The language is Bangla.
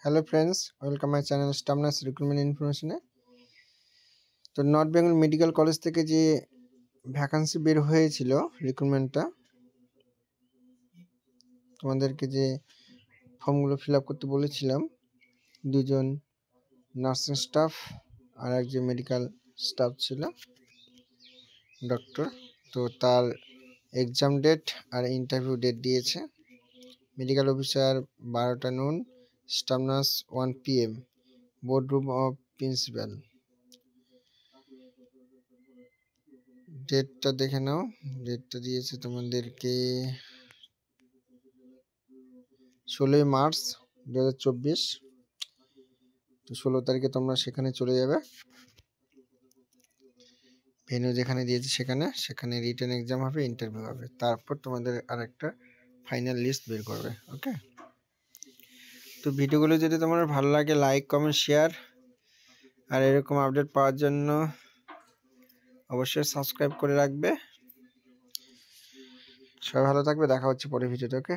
Hello friends, welcome my channel staff nurse recruitment ইনফরমেশনে। তো নর্থ বেঙ্গল মেডিকেল কলেজ থেকে যে ভ্যাকান্সি বের হয়েছিল রিক্রুটমেন্টটা, তোমাদেরকে যে ফর্মগুলো ফিল আপ করতে বলেছিলাম, দুজন নার্সিং স্টাফ আর একজন মেডিকেল স্টাফ ছিল ডক্টর। তো তার এক্সাম ডেট আর ইন্টারভিউ ডেট দিয়েছে। মেডিকেল অফিসার 12টা নুন, staff nurse 1 PM, board room of principal. ডেটটা দেখে নাও, ডেটটা দিয়েছে তোমাদেরকে 16 মার্চ 2024। তো 16 তারিখে তোমরা সেখানে চলে যাবে, ভেন্যু যেখানে দিয়েছে সেখানে রিটেন এক্সাম হবে, ইন্টারভিউ হবে, তারপর তোমাদের আরেকটা ফাইনাল লিস্ট বের করবে। ওকে, তো ভিডিওগুলো যদি তোমার ভালো লাগে লাইক কমেন্ট শেয়ার, আর এরকম আপডেট পাওয়ার জন্য অবশ্যই সাবস্ক্রাইব করে রাখবে। সবাই ভালো থাকবে, দেখা হচ্ছে পরের ভিডিওতে। ওকে।